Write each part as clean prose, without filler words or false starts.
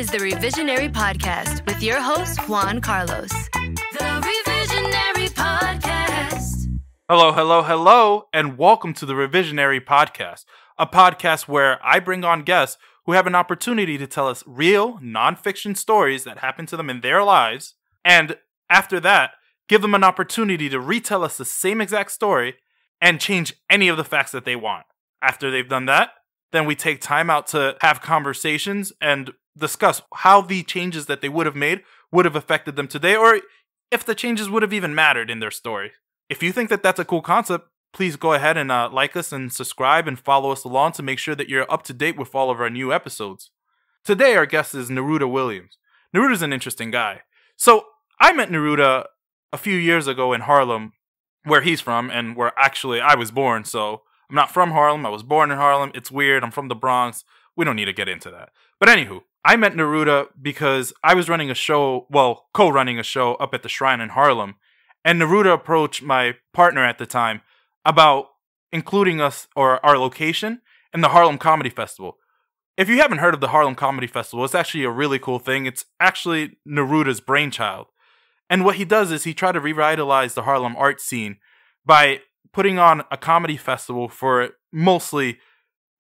is the Revisionary Podcast with your host, Juan Carlos. The Revisionary Podcast. Hello, and welcome to the Revisionary Podcast, a podcast where I bring on guests who have an opportunity to tell us real, non-fiction stories that happen to them in their lives, and after that, give them an opportunity to retell us the same exact story and change any of the facts that they want. After they've done that, then we take time out to have conversations and discuss how the changes that they would have made would have affected them today, or if the changes would have even mattered in their story. If you think that that's a cool concept, please go ahead and like us and subscribe and follow us along to make sure that you're up to date with all of our new episodes. Today, our guest is Neruda Williams. Neruda's an interesting guy. So, I met Neruda a few years ago in Harlem, where he's from, and where actually I was born, so I'm not from Harlem, I was born in Harlem, it's weird, I'm from the Bronx, we don't need to get into that. But anywho, I met Neruda because I was running a show, co-running a show up at the Shrine in Harlem, and Neruda approached my partner at the time about including us, or our location, in the Harlem Comedy Festival. If you haven't heard of the Harlem Comedy Festival, it's actually a really cool thing. It's actually Neruda's brainchild. And what he does is he tried to revitalize the Harlem art scene by putting on a comedy festival for mostly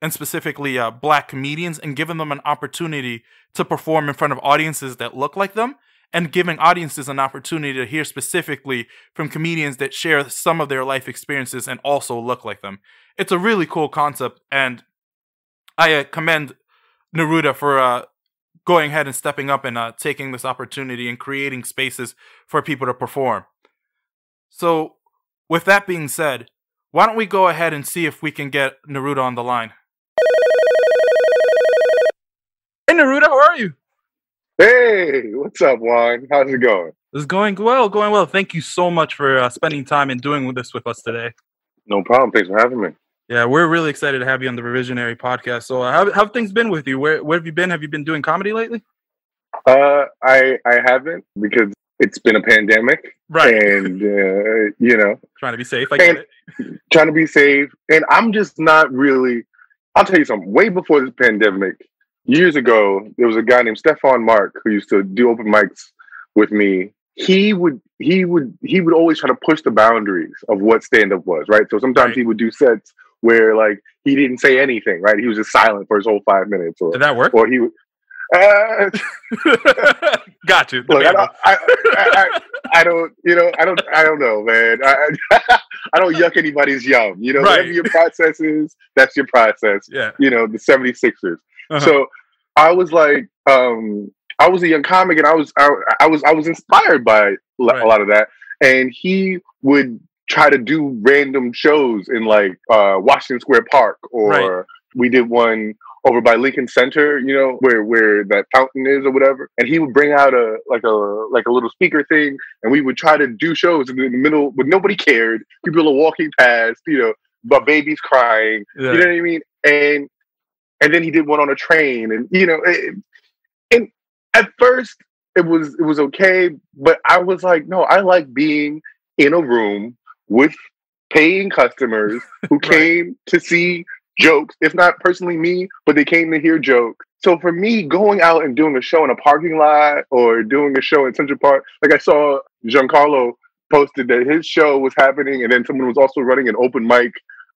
and specifically black comedians and giving them an opportunity to perform in front of audiences that look like them, and giving audiences an opportunity to hear specifically from comedians that share some of their life experiences and also look like them. It's a really cool concept, and I commend Neruda for going ahead and stepping up and taking this opportunity and creating spaces for people to perform. So, with that being said, why don't we go ahead and see if we can get Neruda on the line. Hey Neruda, how are you? Hey, what's up, Juan? How's it going? It's going well. Thank you so much for spending time and doing this with us today. No problem. Thanks for having me. Yeah, we're really excited to have you on the Revisionary Podcast. So how have things been with you? Where have you been? Have you been doing comedy lately? I haven't, because it's been a pandemic. Right. And, trying to be safe. I get it. Trying to be safe. And I'm just not really, I'll tell you something. Way before this pandemic, years ago, there was a guy named Stefan Mark who used to do open mics with me. He would always try to push the boundaries of what stand-up was, right? So sometimes he would do sets where, like, he didn't say anything, right? He was just silent for his whole 5 minutes. Or, did that work? Or he would... Got you. Look, I don't know, man. I don't yuck anybody's yum. Right. Whatever your process is, that's your process. Yeah. The 76ers. Uh-huh. So I was like, I was a young comic, and I was inspired by a lot of that. And he would try to do random shows in like Washington Square Park, or we did one over by Lincoln Center, where that fountain is or whatever. And he would bring out a little speaker thing, and we would try to do shows in the middle, but nobody cared. People are walking past, but babies crying. Yeah. You know what I mean? And then he did one on a train, and and at first it was okay, but I was like, no, I like being in a room with paying customers who came to see jokes, if not personally me, but they came to hear jokes. So for me, going out and doing a show in a parking lot or doing a show in Central Park, like I saw Giancarlo posted that his show was happening, and then someone was also running an open mic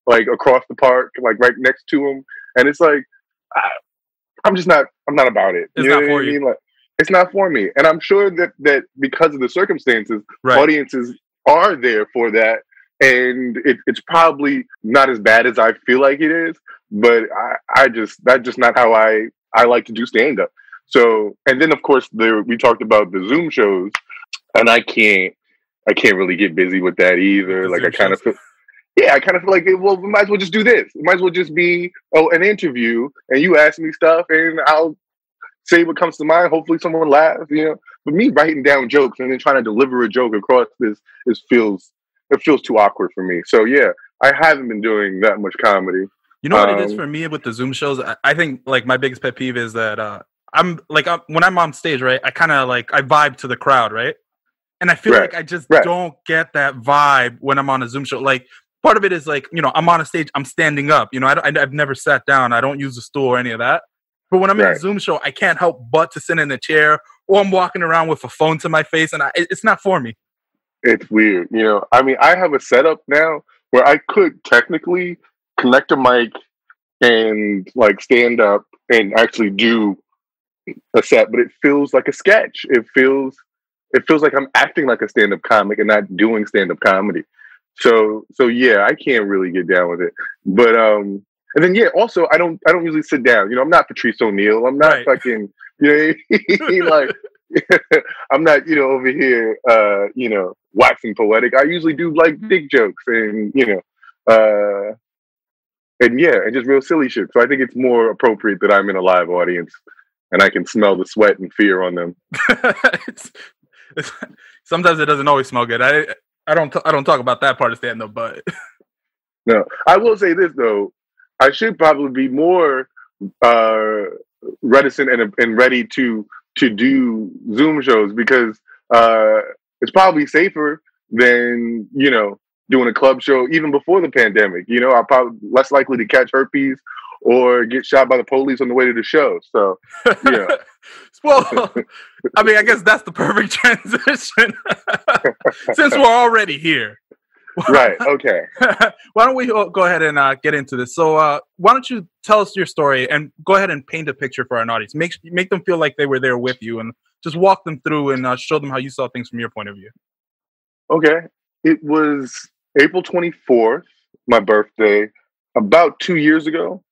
like across the park, like right next to him. And it's like, I'm not about it. It's not for you. Like, it's not for me. And I'm sure that because of the circumstances, audiences are there for that. And it's probably not as bad as I feel like it is, but that's just not how I like to do stand-up. So, and then of course we talked about the Zoom shows, and I can't really get busy with that either. Like I kind of feel like, well, we might as well just do this. It might as well just be an interview, and you ask me stuff, and I'll say what comes to mind. Hopefully someone laughs, But me writing down jokes and then trying to deliver a joke across this feels too awkward for me. So yeah, I haven't been doing that much comedy. You know what it is for me with the Zoom shows? I think like my biggest pet peeve is that when I'm on stage, right? I kind of I vibe to the crowd, right? And I feel like I just don't get that vibe when I'm on a Zoom show. Like part of it is I'm on a stage, I'm standing up. I've never sat down. I don't use a stool or any of that. But when I'm in a Right. Zoom show, I can't help but to sit in a chair, or I'm walking around with a phone to my face, and it's not for me. It's weird, you know. I mean, I have a setup now where I could technically connect a mic and like stand up and actually do a set, but it feels like a sketch. It feels like I'm acting like a stand-up comic and not doing stand-up comedy. So yeah, I can't really get down with it. But and then yeah, also I don't usually sit down. You know, I'm not Patrice O'Neal. I'm not Right. fucking, you know, like I'm not, you know, over here you know, waxing poetic. I usually do like dick jokes and, you know, and yeah, and just real silly shit. So I think it's more appropriate that I'm in a live audience and I can smell the sweat and fear on them. Sometimes it doesn't always smell good. I don't talk about that part of stand-up, but No, I will say this though. I should probably be more reticent and ready to do Zoom shows because it's probably safer than, you know, doing a club show even before the pandemic. You know, I'm probably less likely to catch herpes or get shot by the police on the way to the show. So, yeah. Well, I mean, I guess that's the perfect transition since we're already here. Right. Okay. Why don't we go ahead and get into this? So why don't you tell us your story and go ahead and paint a picture for our audience. Make them feel like they were there with you and just walk them through and show them how you saw things from your point of view. Okay. It was April 24th, my birthday, about 2 years ago.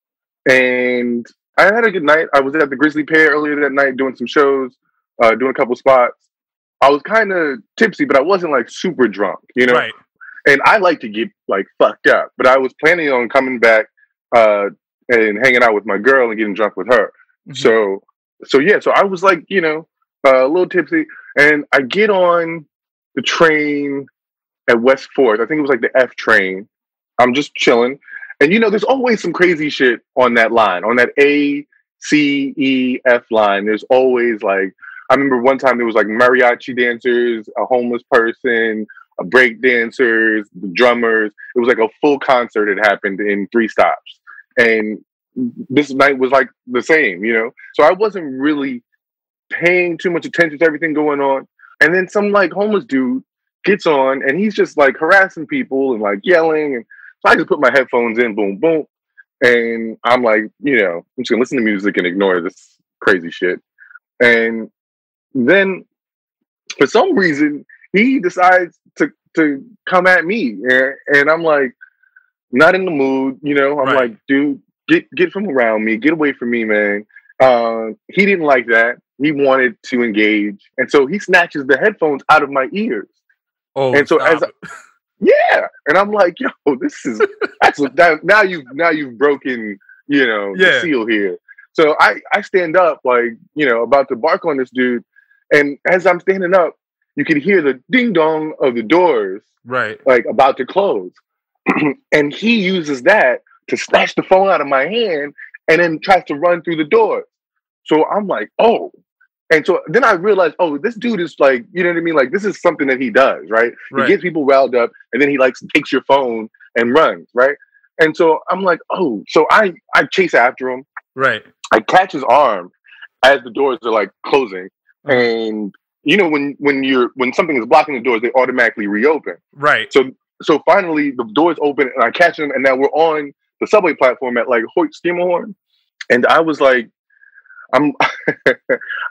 And I had a good night. I was at the Grizzly Pear earlier that night doing some shows, doing a couple spots. I was kind of tipsy, but I wasn't like super drunk, you know? Right. And I like to get like fucked up, but I was planning on coming back and hanging out with my girl and getting drunk with her. Mm-hmm. So I was like, you know, a little tipsy, and I get on the train at West 4th. I think it was like the F train. I'm just chilling. And, you know, there's always some crazy shit on that line, on that A, C, E, F line. There's always like, I remember one time there was like mariachi dancers, a homeless person, a break dancers, the drummers. It was like a full concert that happened in 3 stops. And this night was like the same, you know? So I wasn't really paying too much attention to everything going on. And then some like homeless dude gets on and he's just like harassing people and like yelling. And so I just put my headphones in, boom, boom. And I'm like, you know, I'm just gonna listen to music and ignore this crazy shit. And then for some reason, he decides to come at me. And I'm like, not in the mood, you know? I'm like, dude, get from around me. Get away from me, man. He didn't like that. He wanted to engage. And so he snatches the headphones out of my ears. Oh, and so yeah. And I'm like, yo, this is now you've broken, you know, the seal here. So I stand up like, you know, about to bark on this dude. And as I'm standing up, you can hear the ding dong of the doors, right, like about to close. And he uses that to snatch the phone out of my hand and then tries to run through the door. So I'm like, oh. And so then I realized, oh, this dude is like, you know what I mean? Like, this is something that he does, right? He gets people riled up and then he like takes your phone and runs, right? And so I'm like, oh, so I chase after him. Right. I catch his arm as the doors are like closing. And you know, when something is blocking the doors, they automatically reopen. Right. So finally the doors open and I catch him, and now we're on the subway platform at like Hoyt Skimmerhorn. And I was like, I'm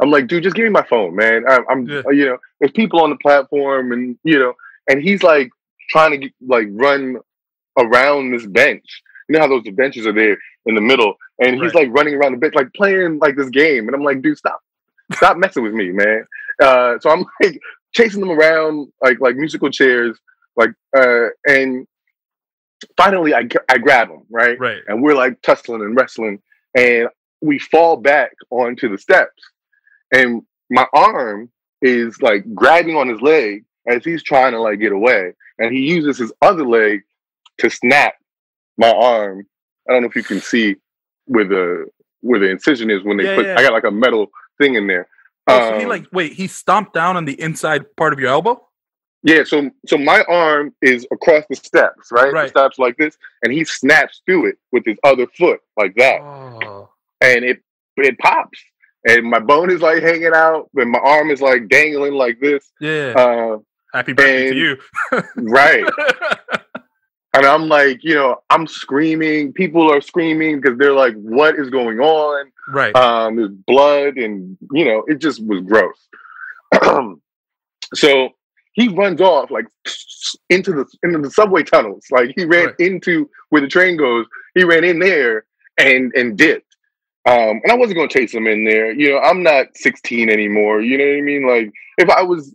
like, dude, just give me my phone, man. You know, there's people on the platform, and you know, and he's like trying to run around this bench. You know how those benches are there in the middle, and he's like running around the bench, like playing like this game. And I'm like, dude, stop messing with me, man. So I'm like chasing them around like musical chairs, and finally I grab him, right? And we're like tussling and wrestling, and we fall back onto the steps, and my arm is like grabbing on his leg as he's trying to like get away, and he uses his other leg to snap my arm. I don't know if you can see where the incision is when they I got like a metal thing in there. So he stomped down on the inside part of your elbow? Yeah, so my arm is across the steps, right? The steps like this, and he snaps through it with his other foot like that. Oh. And it it pops. And my bone is like hanging out, and my arm is like dangling like this. Yeah. Happy birthday to you. Right. And I'm like, I'm screaming. People are screaming because they're like, what is going on? Right. There's blood, and it just was gross. So he runs off like into the subway tunnels. Like he ran into where the train goes. He ran in there and dipped. And I wasn't going to chase him in there. I'm not 16 anymore. You know what I mean? Like if I was,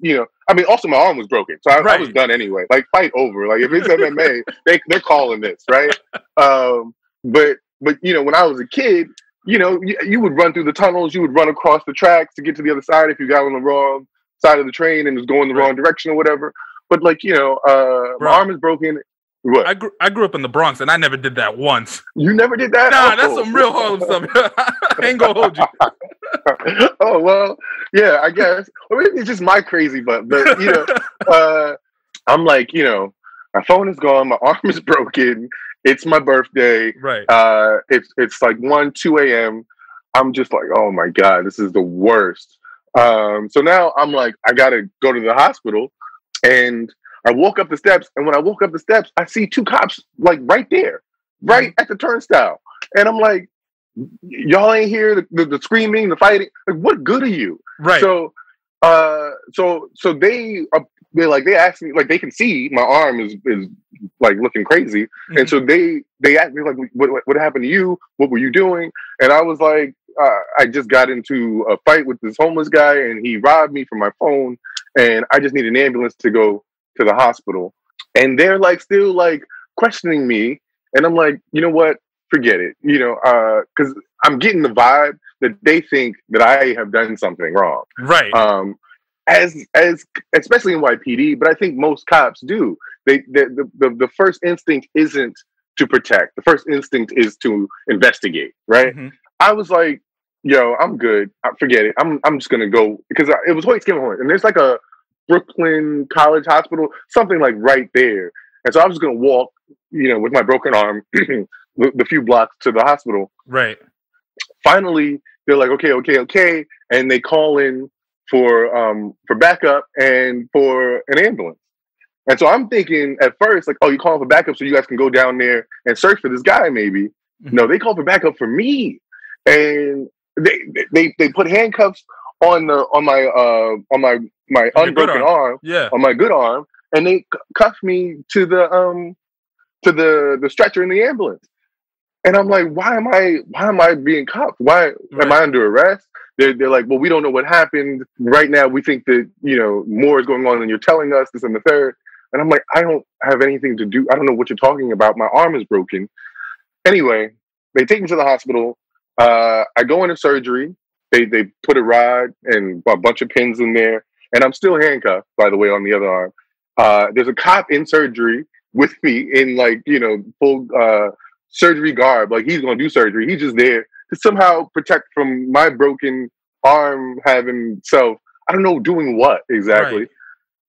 also my arm was broken. So I was done anyway. Like fight over. Like if it's MMA, they're calling this, right? But when I was a kid, you would run through the tunnels. You would run across the tracks to get to the other side if you got on the wrong side of the train and was going the wrong direction or whatever. But my arm is broken. What? I grew up in the Bronx, and I never did that once. You never did that? Nah, that's some real Harlem stuff. I ain't gonna hold you. Oh, well, yeah, I guess. Or maybe it's just my crazy butt. But, I'm like, my phone is gone. My arm is broken. It's my birthday. Right. It's like 1, 2 a.m. I'm just like, oh, my God, this is the worst. So now I'm like, I got to go to the hospital. And I walk up the steps, and when I walk up the steps, I see 2 cops like right there, right at the turnstile. And I'm like, y'all ain't hear the screaming, the fighting. Like, what good are you? Right. So they asked me, like, they can see my arm is like looking crazy. Mm-hmm. And so they asked me, like, what happened to you? What were you doing? And I was like, I just got into a fight with this homeless guy, and he robbed me for my phone, and I just need an ambulance to go to the hospital. And they're like still like questioning me, and I'm like, you know what, forget it, because I'm getting the vibe that they think that I have done something wrong, right? As especially in YPD, but I think most cops do. The first instinct isn't to protect. The first instinct is to investigate, right? Mm-hmm. I was like, yo, I'm good, forget it, I'm just gonna go, because it was Hoyt Skinnerhorn, and there's like a Brooklyn College Hospital, something like right there. And so I was going to walk, with my broken arm, the few blocks to the hospital. Right. Finally, they're like, okay. And they call in for backup and for an ambulance. And so I'm thinking at first, like, oh, you calling for backup so you guys can go down there and search for this guy, maybe. Mm-hmm. No, they called for backup for me. And they put handcuffs on my unbroken arm, on my good arm, and they cuffed me to the stretcher in the ambulance. And I'm like, why am I being cuffed? Why am I under arrest? They're like, well, we don't know what happened. Right now, we think that more is going on than you're telling us, this and the third. And I'm like, I don't have anything to do. I don't know what you're talking about. My arm is broken. Anyway, they take me to the hospital. I go into surgery. They put a rod and a bunch of pins in there. And I'm still handcuffed, by the way, on the other arm. There's a cop in surgery with me in full surgery garb. Like, he's going to do surgery. He's just there to somehow protect from my broken arm having self. I don't know, doing what exactly. Right.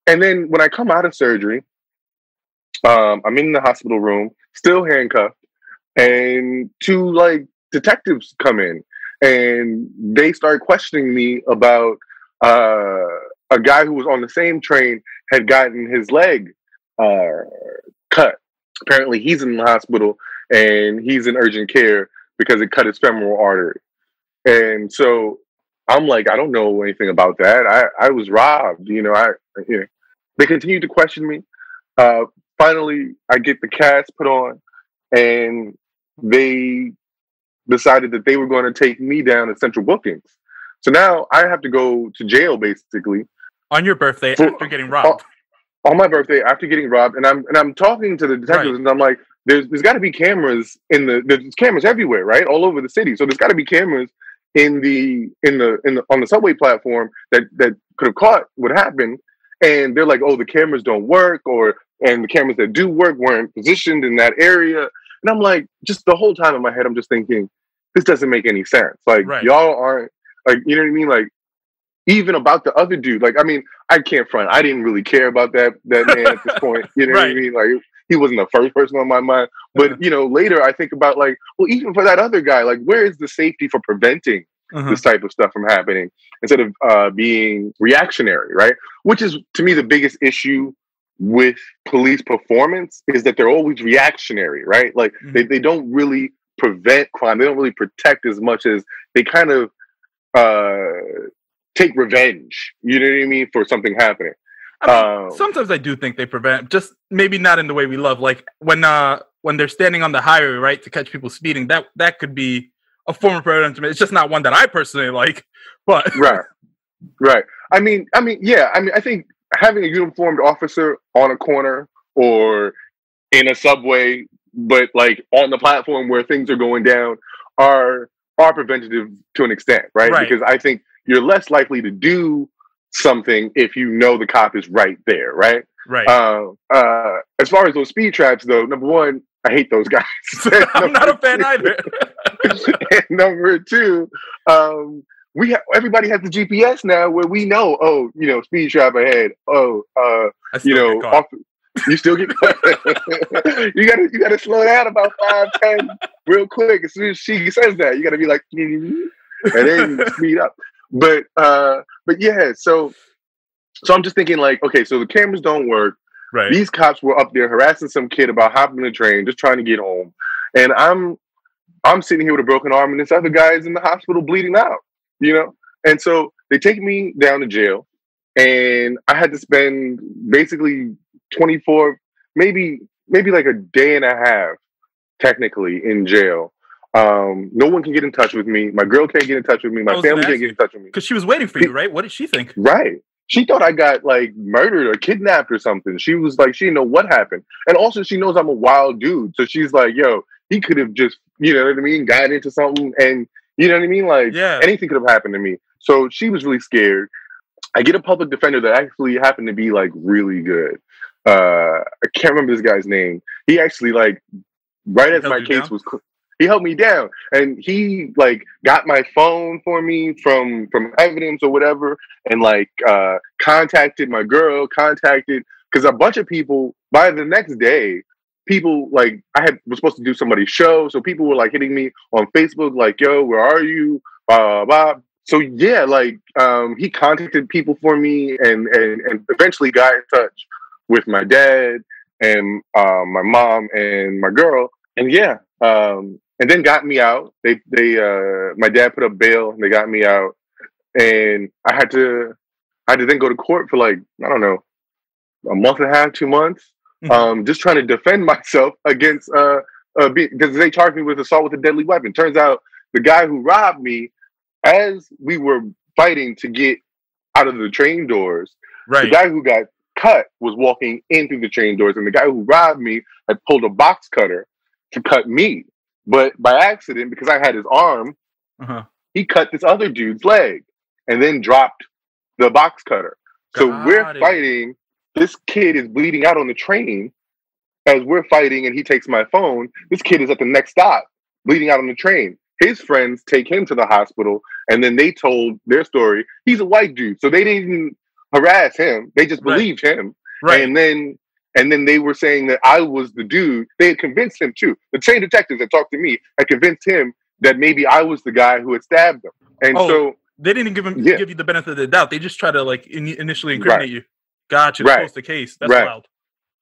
And then when I come out of surgery, I'm in the hospital room, still handcuffed, and 2 detectives come in, and they start questioning me about a guy who was on the same train had gotten his leg cut. Apparently he's in the hospital and he's in urgent care because it cut his femoral artery. And so I'm like, I don't know anything about that. I was robbed, They continued to question me. Finally, I get the cast put on, and they decided that they were going to take me down to central bookings. So now I have to go to jail, basically. On your birthday, after getting robbed. On my birthday, after getting robbed, and I'm talking to the detectives, right. And I'm like, there's got to be cameras there's cameras everywhere, right, all over the city. So there's got to be cameras on the subway platform that could have caught what happened. And they're like, oh, the cameras don't work, and the cameras that do work weren't positioned in that area. And I'm like, just the whole time in my head, I'm just thinking, this doesn't make any sense. Like, right. Y'all aren't, like, you know what I mean? Like, even about the other dude, like, I mean, I can't front. I didn't really care about that man at this point. You know right. what I mean? Like, he wasn't the first person on my mind. But, later I think about, like, well, even for that other guy, like, where is the safety for preventing this type of stuff from happening instead of being reactionary, right? Which is, to me, the biggest issue with police performance is that they're always reactionary, right? Like they don't really prevent crime. They don't really protect as much as they kind of take revenge. You know what I mean? For something happening. I mean, sometimes I do think they prevent, just maybe not in the way we love. Like when they're standing on the highway, right, to catch people speeding, that could be a form of prevention. It's just not one that I personally like. But right. I mean, yeah. I think having a uniformed officer on a corner or in a subway, but like on the platform where things are going down, are preventative to an extent, right? Because I think you're less likely to do something if you know the cop is right there, right? As far as those speed traps, though, number one, I hate those guys. I'm not a fan either. And number two, everybody has the GPS now where we know, speed trap ahead. You still get caught. you gotta slow down about 5-10 real quick. As soon as she says that, you gotta be like, and then speed up. But yeah, so I'm just thinking like, okay, so the cameras don't work. Right. These cops were up there harassing some kid about hopping the train, just trying to get home. And I'm sitting here with a broken arm and this other guy is in the hospital bleeding out, And so they take me down to jail and I had to spend basically 24, maybe like a day and a half technically in jail. No one can get in touch with me. My girl can't get in touch with me. My family can't get in touch with me. Because she was waiting for you, right? What did she think? Right. She thought I got like murdered or kidnapped or something. She was like, she didn't know what happened. And also she knows I'm a wild dude. So she's like, yo, he could have just, got into something and Like anything could have happened to me. So she was really scared. I get a public defender that actually happened to be like really good. I can't remember this guy's name. He actually like, right as my case was, he held me down and he like got my phone for me from evidence or whatever. And like, contacted my girl, because a bunch of people by the next day, people like was supposed to do somebody's show. So people were like hitting me on Facebook, like, yo, where are you? So yeah, like, he contacted people for me and eventually got in touch with my dad and, my mom and my girl. And yeah, and then got me out. They my dad put up bail and they got me out. And I had to then go to court for like, I don't know, a month and a half, 2 months. Just trying to defend myself against, because they charged me with assault with a deadly weapon. Turns out the guy who robbed me, as we were fighting to get out of the train doors, the guy who got cut was walking in through the train doors, and the guy who robbed me had pulled a box cutter to cut me. But by accident, because I had his arm, he cut this other dude's leg and then dropped the box cutter. So we're fighting. This kid is bleeding out on the train as we're fighting, and he takes my phone. This kid is at the next stop, bleeding out on the train. His friends take him to the hospital, and then they told their story. He's a white dude, so they didn't harass him. They just believed him. And then they were saying that I was the dude. They had convinced him too. The train detectives that talked to me had convinced him that maybe I was the guy who had stabbed them. And so they didn't give you the benefit of the doubt. They just try to like initially incriminate you. Gotcha. Close the case. That's wild.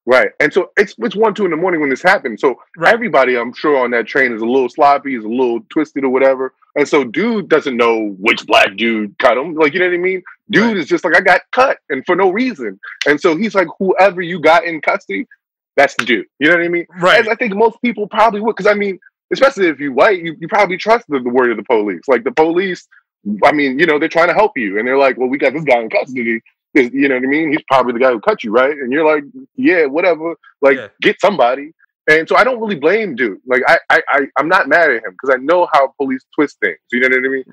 Right. And so it's 1, 2 in the morning when this happened. So everybody, I'm sure, on that train is a little sloppy, is a little twisted or whatever. And so dude doesn't know which black dude cut him. Like, you know what I mean? Dude is just like, I got cut and for no reason. And so he's like, whoever you got in custody, that's the dude. You know what I mean? Right. As I think most people probably would. Because I mean, especially if you're white, you probably trust the word of the police. Like the police, I mean, they're trying to help you. And they're like, well, we got this guy in custody. You know what I mean? He's probably the guy who cut you, right? And you're like, yeah, whatever. Like, get somebody. And so I don't really blame dude. Like, I'm not mad at him because I know how police twist things. You know what I mean?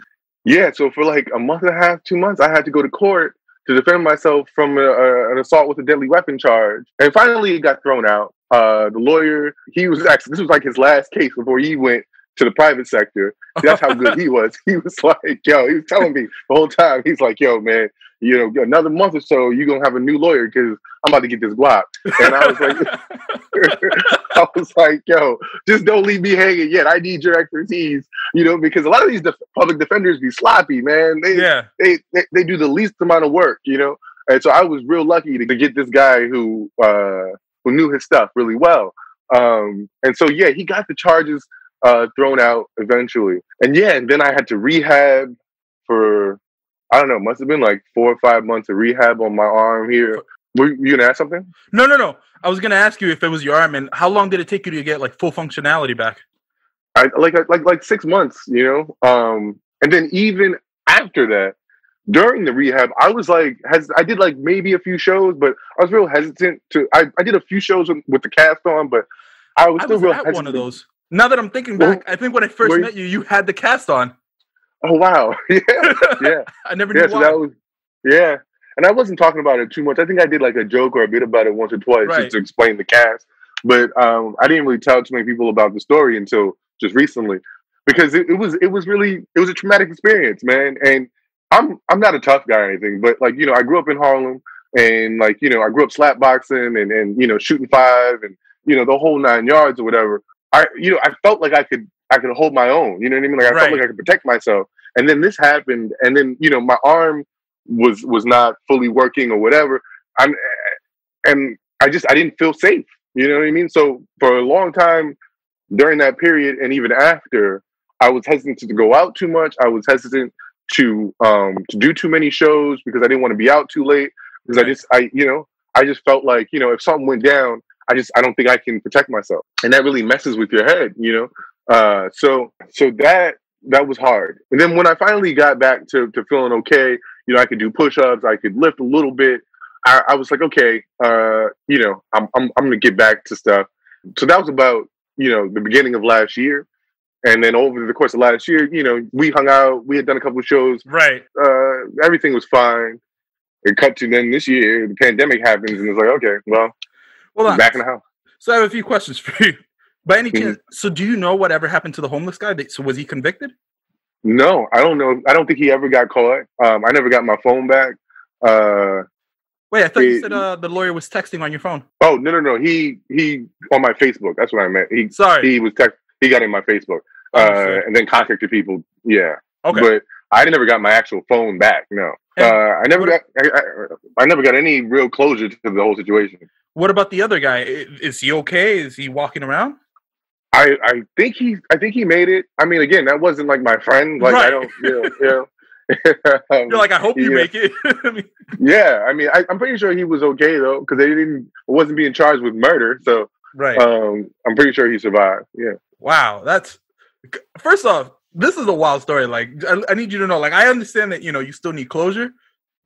Yeah. So for like a month and a half, 2 months, I had to go to court to defend myself from an assault with a deadly weapon charge. And finally, it got thrown out. The lawyer, this was like his last case before he went to the private sector. That's how good he was. He was like, yo, he was telling me the whole time. He's like, yo, man, another month or so, you're going to have a new lawyer because I'm about to get this guap. And I was like, yo, just don't leave me hanging yet. I need your expertise. because a lot of these public defenders be sloppy, man. They do the least amount of work, And so I was real lucky to get this guy who knew his stuff really well. And so, he got the charges thrown out eventually. And then I had to rehab for, I don't know, must have been like 4 or 5 months of rehab on my arm here. Were you going to ask something? No. I was going to ask you if it was your arm, and how long did it take you to get like full functionality back? Like 6 months, and then even after that, during the rehab, I was like, I did like maybe a few shows, but I was real hesitant to. I did a few shows with the cast on, but I was still real hesitant. One of those. Now that I'm thinking back, I think when I first met you, you had the cast on. Oh wow! Yeah. I never knew why. So that was and I wasn't talking about it too much. I think I did like a joke or a bit about it once or twice just to explain the cast, but I didn't really tell too many people about the story until just recently, because it was a traumatic experience, man. And I'm not a tough guy or anything, but like, I grew up in Harlem, and like, I grew up slap boxing and shooting five and, the whole 9 yards or whatever. I felt like I could hold my own, you know what I mean? Like I felt like I could protect myself. And then this happened, and then, my arm was not fully working or whatever. I didn't feel safe. You know what I mean? So for a long time during that period, and even after, I was hesitant to go out too much. I was hesitant to do too many shows because I didn't want to be out too late. Because I just felt like, if something went down, I don't think I can protect myself. And that really messes with your head, So that was hard. And then when I finally got back to feeling okay, I could do push-ups, I could lift a little bit. I was like, okay, I'm going to get back to stuff. So that was about, the beginning of last year. And then over the course of last year, we hung out, we had done a couple of shows. Right. Everything was fine. It cut to then this year, the pandemic happens, and it's like, okay, well, I'm back in the house. So I have a few questions for you. By any chance, so do you know whatever happened to the homeless guy? So was he convicted? No, I don't know. I don't think he ever got caught. I never got my phone back. Wait, I thought you said the lawyer was texting on your phone. Oh, no. He on my Facebook. That's what I meant. He got in my Facebook. And then contacted people. Yeah. Okay. But I never got my actual phone back. No. I never got any real closure to the whole situation. What about the other guy? Is he okay? Is he walking around? I think he made it. I mean, again, that wasn't like my friend. Like, right. I don't, You're like, I hope you make it. Yeah, I mean, I'm pretty sure he was okay though, because wasn't being charged with murder. So, right. I'm pretty sure he survived. Yeah. Wow, first off, this is a wild story. Like, I need you to know. Like, I understand that you still need closure,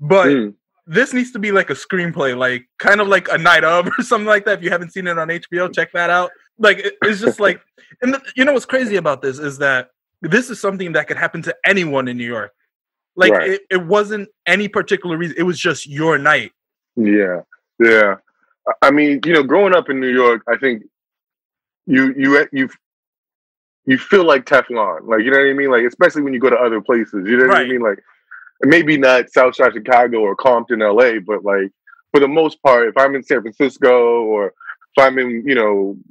but this needs to be like a screenplay, like kind of like A Night Of or something like that. If you haven't seen it on HBO, check that out. Like, it's just like, and what's crazy about this is that this is something that could happen to anyone in New York. Like, right. It wasn't any particular reason. It was just your night. Yeah. I mean, growing up in New York, I think you feel like Teflon. Like, you know what I mean? Like, especially when you go to other places. You know what I mean? Like, maybe not Southside Chicago or Compton, LA, but like, for the most part, if I'm in San Francisco or if I'm in,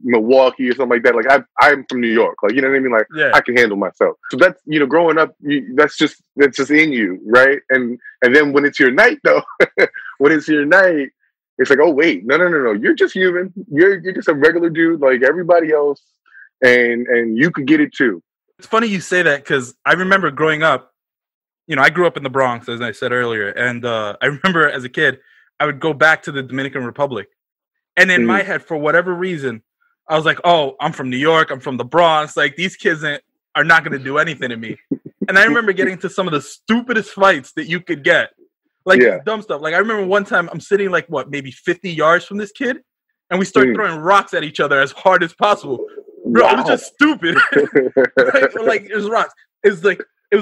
Milwaukee or something like that, like I'm from New York, like, you know what I mean? Like, I can handle myself. So that's, growing up, that's just in you, right? And then when it's your night though, it's like, oh wait, no, you're just human. You're just a regular dude like everybody else, and you could get it too. It's funny you say that, because I remember growing up, I grew up in the Bronx, as I said earlier, and I remember as a kid, I would go back to the Dominican Republic. And in my head, for whatever reason, I was like, oh, I'm from New York. I'm from the Bronx. Like, these kids are not going to do anything to me. And I remember getting into some of the stupidest fights that you could get. Like, dumb stuff. Like, I remember one time I'm sitting like, maybe 50 yards from this kid. And we started throwing rocks at each other as hard as possible. Bro, It was just stupid. Right? Like, it was rocks. It was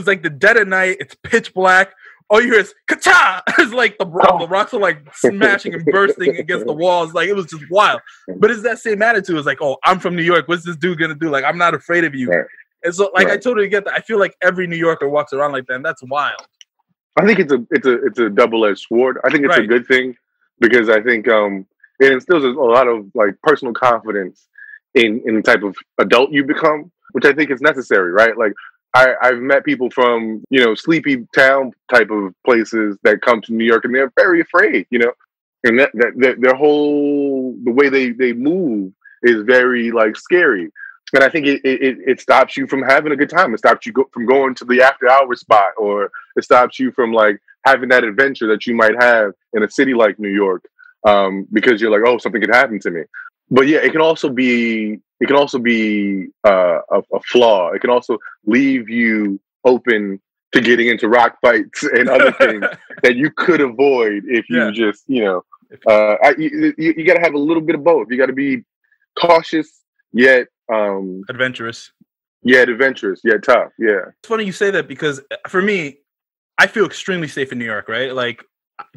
like the dead of night. It's pitch black. All you hear is ka-cha! It's like the rocks are like smashing and bursting against the walls. Like, it was just wild. But it's that same attitude. It's like, oh, I'm from New York. What's this dude gonna do? Like, I'm not afraid of you. Right. And so, like, I totally get that. I feel like every New Yorker walks around like that, and that's wild. I think it's a double-edged sword. I think it's a good thing, because I think it instills a lot of like personal confidence in the type of adult you become, which I think is necessary, right? Like, I've met people from, sleepy town type of places that come to New York, and they're very afraid, and that their whole, the way they move is very like scary. And I think it stops you from having a good time. It stops you from going to the after hours spot, or it stops you from like having that adventure that you might have in a city like New York, because you're like, oh, something could happen to me. But yeah, it can also be a flaw. It can also leave you open to getting into rock fights and other things that you could avoid if you just, you got to have a little bit of both. You got to be cautious yet adventurous. Yeah, adventurous. Yeah, tough. Yeah. It's funny you say that, because for me, I feel extremely safe in New York, right? Like,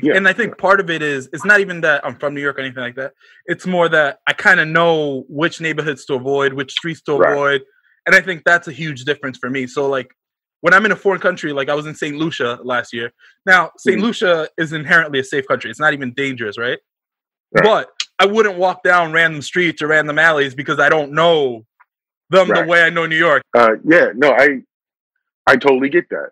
and I think part of it is, it's not even that I'm from New York or anything like that. It's more that I kind of know which neighborhoods to avoid, which streets to avoid. And I think that's a huge difference for me. So like when I'm in a foreign country, like I was in St. Lucia last year. Now, St. Lucia is inherently a safe country. It's not even dangerous, right? But I wouldn't walk down random streets or random alleys because I don't know them the way I know New York. I totally get that.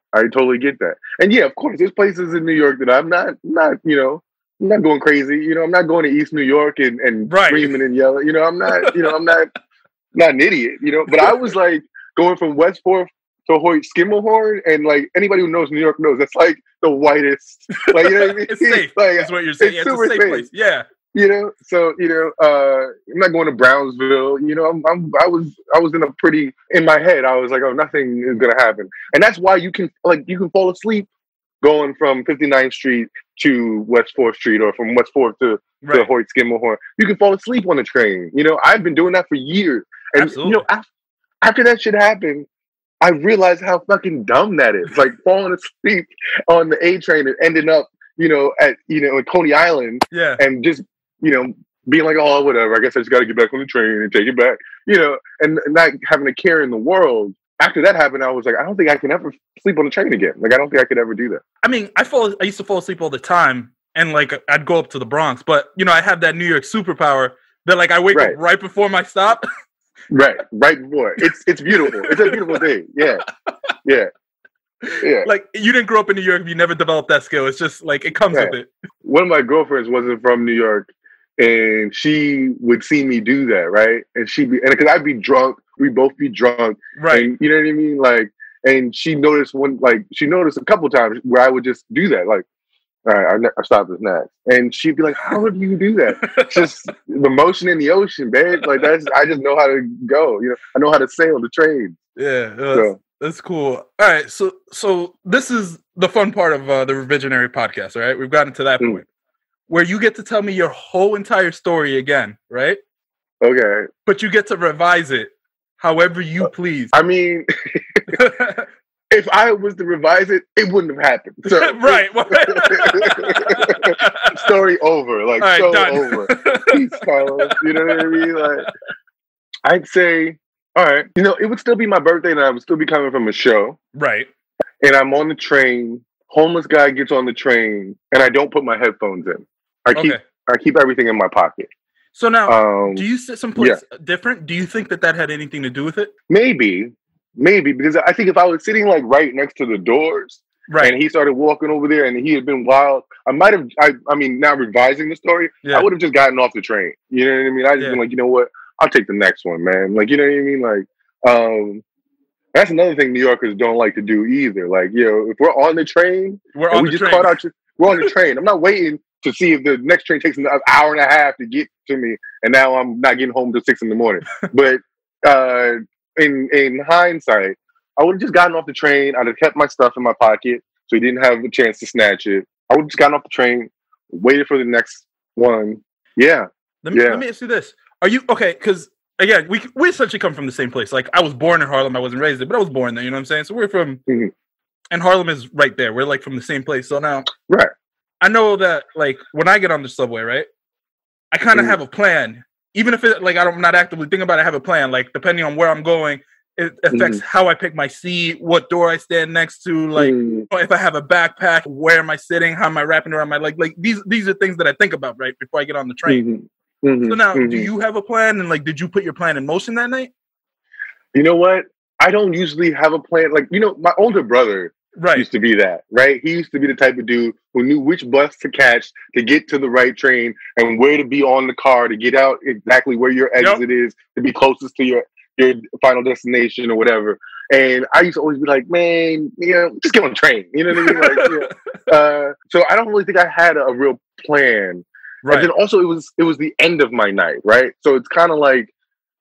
And yeah, of course, there's places in New York that I'm not, I'm not going crazy. I'm not going to East New York and screaming and yelling. I'm not, I'm not an idiot. But I was like going from West Fourth to Hoyt Skimmelhorn, and like anybody who knows New York knows that's like the whitest. Like, you know what I mean? It's safe. Like, that's what you're saying. It's a safe place. Yeah. So I'm not going to Brownsville. I was in my head. I was like, oh, nothing is gonna happen, and that's why you can fall asleep going from 59th Street to West 4th Street, or from West 4th to Hoyt Skimmelhorn. You can fall asleep on the train. I've been doing that for years, and after that shit happened, I realized how fucking dumb that is. Like falling asleep on the A train and ending up, at Coney Island, and just being like, oh, whatever, I guess I just got to get back on the train and take it back, and not having a care in the world. After that happened, I was like, I don't think I can ever sleep on the train again. Like, I don't think I could ever do that. I mean, I used to fall asleep all the time, and like I'd go up to the Bronx, but I have that New York superpower that like I wake up right before my stop. right before. It's beautiful. It's a beautiful thing. Yeah. Like, you didn't grow up in New York if you never developed that skill. It's just like it comes with it. One of my girlfriends wasn't from New York, and she would see me do that, right? And because I'd be drunk, we'd both be drunk, right? And you know what I mean? Like, and she noticed a couple times where I would just do that, like, all right, I stopped this next, and she'd be like, "How do you do that?" It's just the motion in the ocean, babe. Like I just know how to go. I know how to sail the train. Yeah. That's cool. All right, so this is the fun part of the Revisionary podcast, all right? We've gotten to that point where you get to tell me your whole entire story again, right? Okay. But you get to revise it however you please. I mean, if I was to revise it, it wouldn't have happened. So, right. Story over. Like, right, so done. Over. Peace, Carlos. You know what I mean? Like, I'd say, all right, it would still be my birthday, and I would still be coming from a show. Right. And I'm on the train. Homeless guy gets on the train, and I don't put my headphones in. I keep everything in my pocket. So now, do you sit someplace different? Do you think that had anything to do with it? Maybe, because I think if I was sitting like right next to the doors, and he started walking over there, and he had been wild, I might have. I mean, now revising the story, I would have just gotten off the train. You know what I mean? I just been like, you know what? I'll take the next one, man. Like, you know what I mean? Like, that's another thing New Yorkers don't like to do either. Like, if we're on the train, we're on the train. I'm not waiting to see if the next train takes an hour and a half to get to me, and now I'm not getting home till 6 a.m. But in hindsight, I would have just gotten off the train. I'd have kept my stuff in my pocket, so he didn't have a chance to snatch it. I would have just gotten off the train, waited for the next one. Yeah. Let me ask you this. Are you okay? Because again, we essentially come from the same place. Like, I was born in Harlem. I wasn't raised there, but I was born there. You know what I'm saying? So we're from, and Harlem is right there. We're like from the same place. So now, I know that like when I get on the subway, right, I kind of have a plan. Even if it like I'm not actively thinking about it, I have a plan. Like, depending on where I'm going, it affects how I pick my seat, what door I stand next to. Like, if I have a backpack, where am I sitting? How am I wrapping around my leg? Like these are things that I think about right before I get on the train. So now, do you have a plan? And like, did you put your plan in motion that night? You know what? I don't usually have a plan. Like, my older brother used to be that, right? He used to be the type of dude who knew which bus to catch to get to the right train and where to be on the car to get out exactly where your exit is to be closest to your final destination or whatever. And I used to always be like, man, just get on the train. You know what I mean? Like, so I don't really think I had a real plan. Right. And then also it was the end of my night, right? So it's kind of like,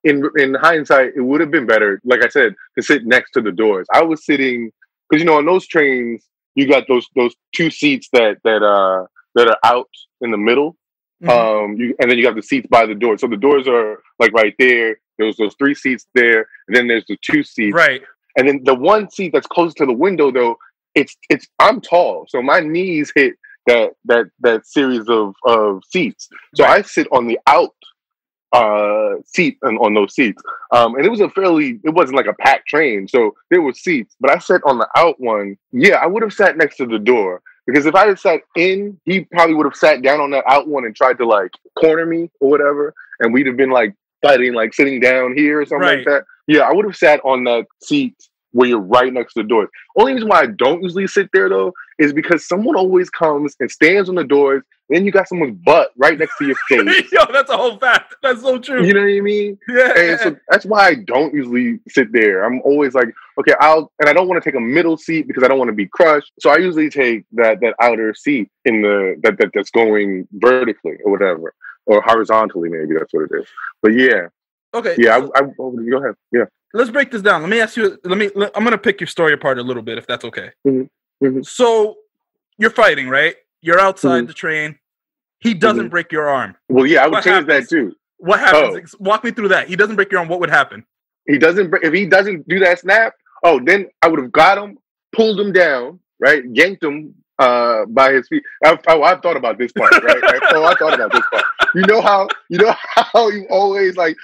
in hindsight, it would have been better, like I said, to sit next to the doors. I was sitting, because on those trains you got those two seats that are out in the middle, and then you got the seats by the door. So the doors are like right there. There's those 3 seats there, and then there's the 2 seats, right? And then the one seat that's closest to the window, though, it's I'm tall, so my knees hit that series of seats. So I sit on the out seat on those seats, and it wasn't like a packed train, so there were seats, but I sat on the out one. I would have sat next to the door, because if I had sat in, he probably would have sat down on that out one and tried to like corner me or whatever, and we'd have been like fighting, like sitting down here or something like that. I would have sat on that seat where you're right next to the doors. Only reason why I don't usually sit there, though, is because someone always comes and stands on the doors. Then you got someone's butt right next to your face. Yo, that's a whole fact. That's so true. You know what I mean? Yeah. And so that's why I don't usually sit there. I'm always like, okay, and I don't want to take a middle seat because I don't want to be crushed. So I usually take that outer seat in that's going vertically or whatever, or horizontally, maybe that's what it is. But yeah. Okay. Yeah, I go ahead. Yeah. Let's break this down. Let me ask you. I'm going to pick your story apart a little bit, if that's okay. Mm-hmm. Mm-hmm. So you're fighting, right? You're outside the train. He doesn't break your arm. Well, yeah, I would change that too. What happens? Walk me through that. He doesn't break your arm. What would happen? If he doesn't do that snap, then I would have got him, pulled him down, right, yanked him by his feet. I've thought about this part, right? I thought about this part. You know how you always like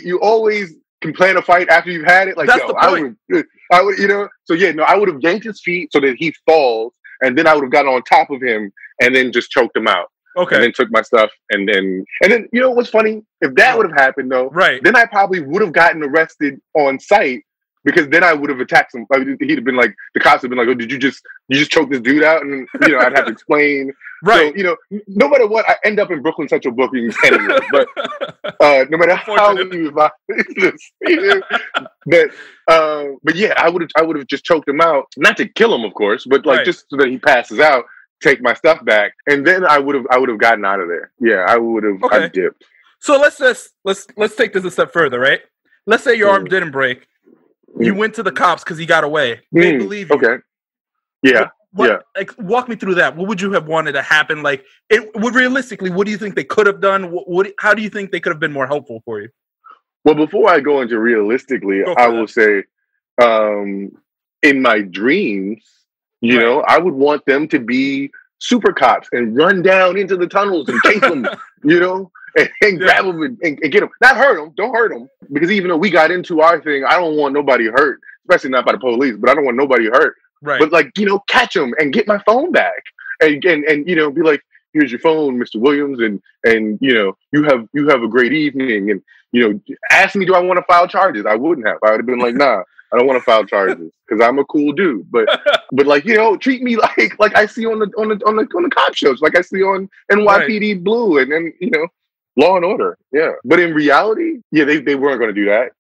you always can plan a fight after you've had it. Like, that's the point. I would, So yeah, no, I would have yanked his feet so that he falls, and then I would have gotten on top of him and then just choked him out. Okay. And then took my stuff, and then what's funny? If that would have happened though, right? Then I probably would have gotten arrested on sight, because then I would have attacked him. He'd have been like, the cops would have been like, "Oh, did you just choke this dude out?" And I'd have to explain. Right. So no matter what, I end up in Brooklyn Central bookings anyway. But no matter how you advise this, but yeah, I would have just choked him out, not to kill him, of course, but just so that he passes out. Take my stuff back, and then I would have gotten out of there. Yeah, I would have. Okay. I dipped. So let's take this a step further, right? Let's say your arm didn't break. You went to the cops because he got away. They believe you. Okay. Yeah. Yeah. Like, walk me through that. What would you have wanted to happen? Like, realistically, what do you think they could have done? How do you think they could have been more helpful for you? Well, before I go into realistically, I will say, in my dreams, I would want them to be super cops and run down into the tunnels and chase them, and grab them and get them. Not hurt them. Don't hurt them. Because even though we got into our thing, I don't want nobody hurt, especially not by the police, but I don't want nobody hurt. Right. But catch them and get my phone back and be like, here's your phone, Mr. Williams. And you have a great evening. And, ask me, do I want to file charges? I wouldn't have. I would have been like, nah. I don't want to file charges because I'm a cool dude, but treat me like I see on the cop shows, like I see on NYPD Blue and Law and Order. Yeah, but in reality, they weren't going to do that.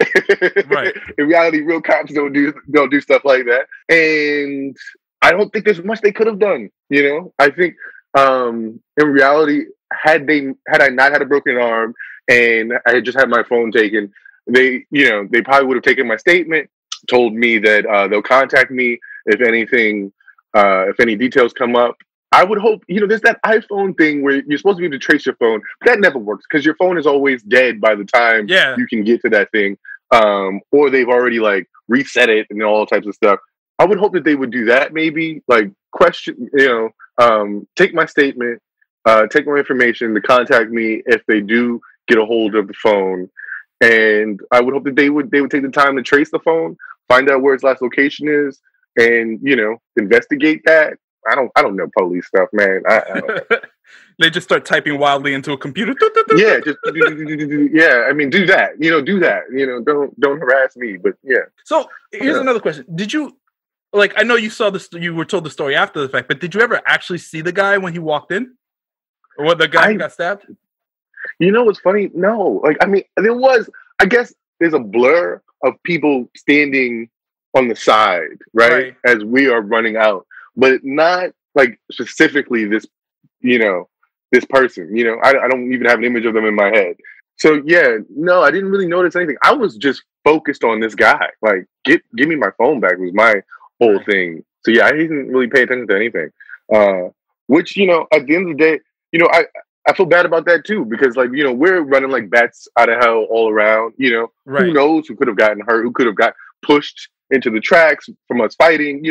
Right. In reality, real cops don't do stuff like that, and I don't think there's much they could have done. I think in reality, had I not had a broken arm and I had just had my phone taken, they probably would have taken my statement. Told me that they'll contact me if anything, if any details come up. I would hope, there's that iPhone thing where you're supposed to be able to trace your phone. But that never works because your phone is always dead by the time you can get to that thing. Or they've already reset it and all types of stuff. I would hope that they would do that maybe, question, take my statement, take my information to contact me if they do get a hold of the phone. And I would hope that they would take the time to trace the phone, find out where its last location is, and investigate that. I don't know police stuff, man. I don't know. They just start typing wildly into a computer. Yeah, just yeah. I mean, do that. Do that. Don't harass me. But yeah. So here's another question: did you I know you saw this? You were told the story after the fact, but did you ever actually see the guy when he walked in, or what the guy who got stabbed? What's funny? No, I mean, there was. I guess there's a blur of people standing on the side, right, as we are running out, but not specifically this, this person. I don't even have an image of them in my head. So yeah, no, I didn't really notice anything. I was just focused on this guy. Give me my phone back was my whole thing. So yeah, I didn't really pay attention to anything. Which at the end of the day, I feel bad about that too, because we're running like bats out of hell all around. Who knows who could have gotten hurt, who could have got pushed into the tracks from us fighting.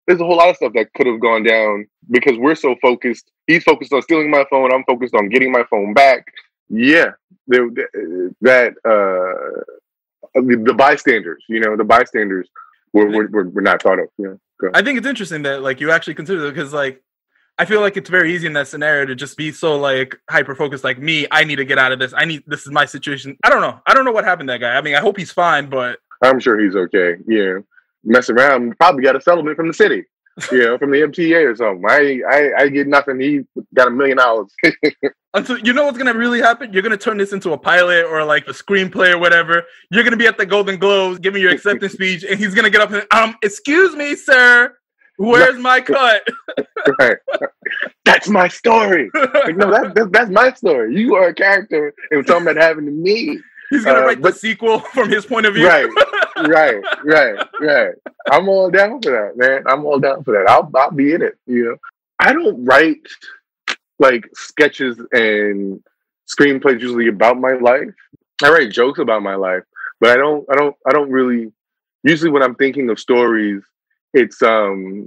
There's a whole lot of stuff that could have gone down because we're so focused. He's focused on stealing my phone. I'm focused on getting my phone back. Yeah, the bystanders. The bystanders were not thought of. I think it's interesting that you actually consider it, because I feel like it's very easy in that scenario to just be so hyper focused. Me, I need to get out of this. This is my situation. I don't know what happened to that guy. I mean, I hope he's fine, but I'm sure he's okay. Yeah, mess around, probably got a settlement from the city. From the MTA or something. I get nothing. He got $1 million. Until what's gonna really happen? You're gonna turn this into a pilot or a screenplay or whatever. You're gonna be at the Golden Globes giving your acceptance speech, and he's gonna get up and excuse me, sir. Where's my cut? Right. That's my story. No, that's my story. You are a character in something that happened to me. He's gonna write the sequel from his point of view. Right. I'm all down for that, man. I'm all down for that. I'll be in it. I don't write sketches and screenplays usually about my life. I write jokes about my life, but I don't really. Usually, when I'm thinking of stories, it's a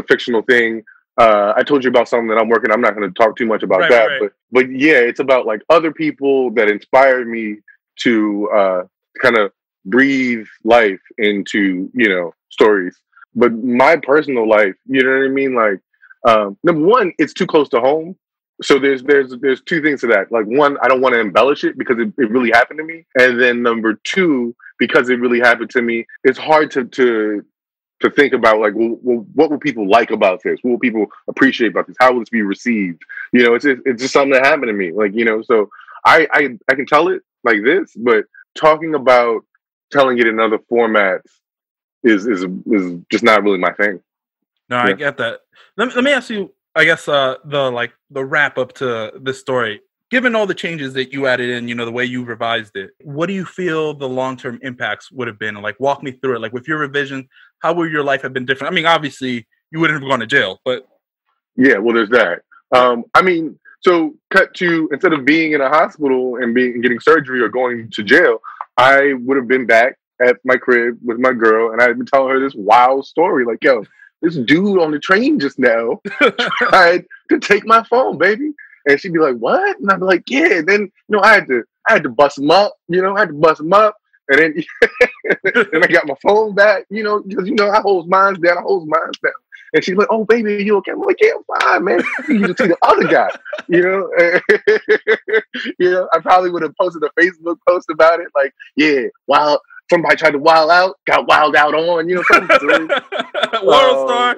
fictional thing. I told you about something that I'm working. I'm not going to talk too much about that, but yeah, it's about other people that inspired me to kind of breathe life into stories. But my personal life, you know what I mean? Number one, it's too close to home. So there's two things to that. One, I don't want to embellish it because it really happened to me, and then number two, because it really happened to me, it's hard to think about what will people like about this? What will people appreciate about this? How will this be received? It's just something that happened to me. So I can tell it like this, but talking about telling it in other formats is just not really my thing. No, I get that. Let me ask you, I guess the wrap up to this story. Given all the changes that you added in, the way you revised it, what do you feel the long-term impacts would have been? Walk me through it. With your revision, how would your life have been different? I mean, obviously, you wouldn't have gone to jail, but... Yeah, well, there's that. So cut to, instead of being in a hospital and getting surgery or going to jail, I would have been back at my crib with my girl, and I'd been telling her this wild story. Yo, this dude on the train just now tried to take my phone, baby. And she'd be like, what? And I'd be like, yeah. And then, I had to bust him up, And then, and I got my phone back, because, I hold mine down. And she's like, oh, baby, are you okay? I'm like, yeah, I'm fine, man. You just see the other guy, I probably would have posted a Facebook post about it. Yeah, wow. Somebody tried to wild out, got wild out on, something. World star.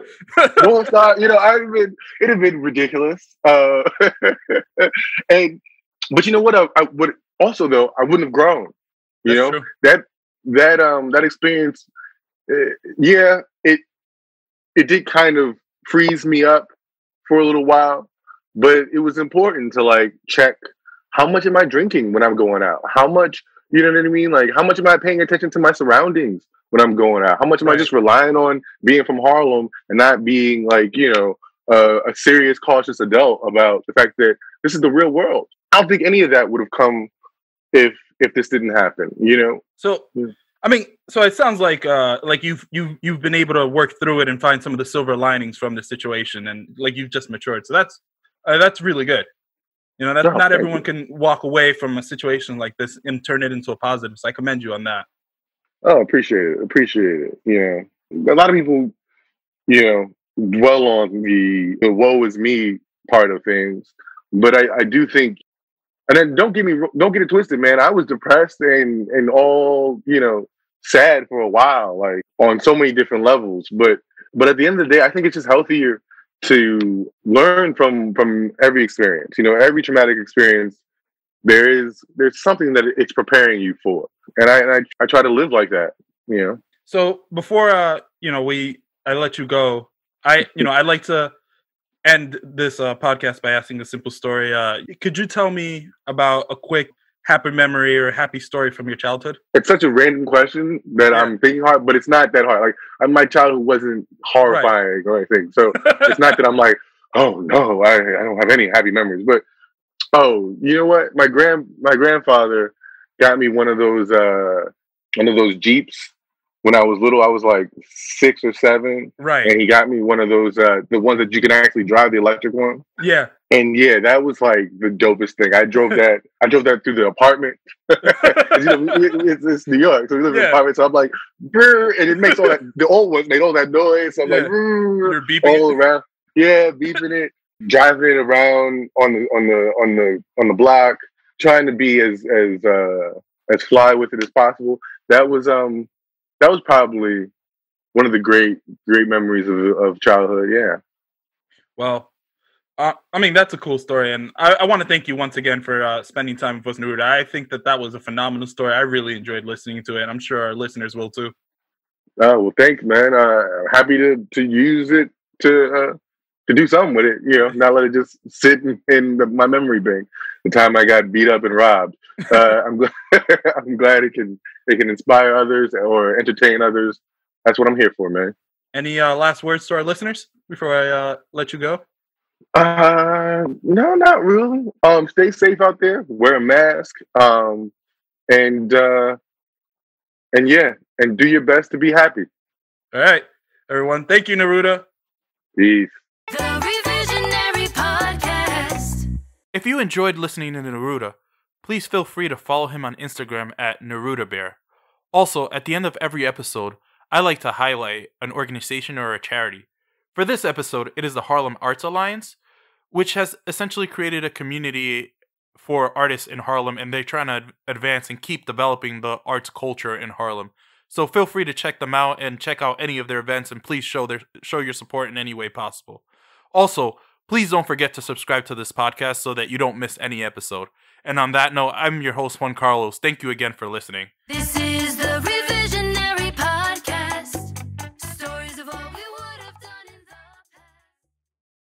World star, it'd have been ridiculous. But you know what? I would also, though, I wouldn't have grown. True. That experience, it did kind of freeze me up for a little while, but it was important to check how much am I drinking when I'm going out? How much, you know what I mean? How much am I paying attention to my surroundings when I'm going out? How much am I just relying on being from Harlem and not being a serious, cautious adult about the fact that this is the real world? I don't think any of that would have come if this didn't happen, So, I mean, so it sounds like you've been able to work through it and find some of the silver linings from the situation, and you've just matured. So that's really good. Not everyone can walk away from a situation like this and turn it into a positive. So I commend you on that. Oh, appreciate it. Yeah, a lot of people, dwell on the woe is me part of things. But I do think, and then don't get it twisted, man. I was depressed and all, sad for a while, like on so many different levels. But at the end of the day, I think it's just healthier to learn from every experience. Every traumatic experience, there's something that it's preparing you for, and I try to live like that. So before I let you go, I'd like to end this podcast by asking a simple story. Could you tell me about a quick happy memory or happy story from your childhood? It's such a random question that I'm thinking hard, but it's not that hard. Like my childhood wasn't horrifying or anything, so it's not that I'm like, oh no, I don't have any happy memories. But you know what? My grandfather got me one of those Jeeps. When I was little, I was like 6 or 7. Right. And he got me one of those, the ones that you can actually drive, the electric one. Yeah. And yeah, that was like the dopest thing. I drove that through the apartment. It's New York, so we live in an apartment. So I'm like, brr, and it makes all that. The old ones made all that noise. So I'm like, you're beeping all around. Yeah, beeping it, driving it around on the block, trying to be as fly with it as possible. That was probably one of the great memories of childhood. Yeah. Well, that's a cool story, and I want to thank you once again for spending time with us, Neruda. I think that was a phenomenal story. I really enjoyed listening to it. I'm sure our listeners will too. Well, thanks, man. Happy to use it to do something with it. Not let it just sit in my memory bank. The time I got beat up and robbed. I'm glad it can inspire others or entertain others. That's what I'm here for, man. Any last words to our listeners before I let you go? No, not really. Stay safe out there. Wear a mask. And do your best to be happy. All right, everyone. Thank you, Neruda. Peace. The Revisionary Podcast. If you enjoyed listening to Neruda, please feel free to follow him on Instagram at NerudaBear. Also, at the end of every episode, I like to highlight an organization or a charity. For this episode, it is the Harlem Arts Alliance, which has essentially created a community for artists in Harlem, and they're trying to advance and keep developing the arts culture in Harlem. So feel free to check them out and check out any of their events, and please show your support in any way possible. Also, please don't forget to subscribe to this podcast so that you don't miss any episode. And on that note, I'm your host, Juan Carlos. Thank you again for listening. This is the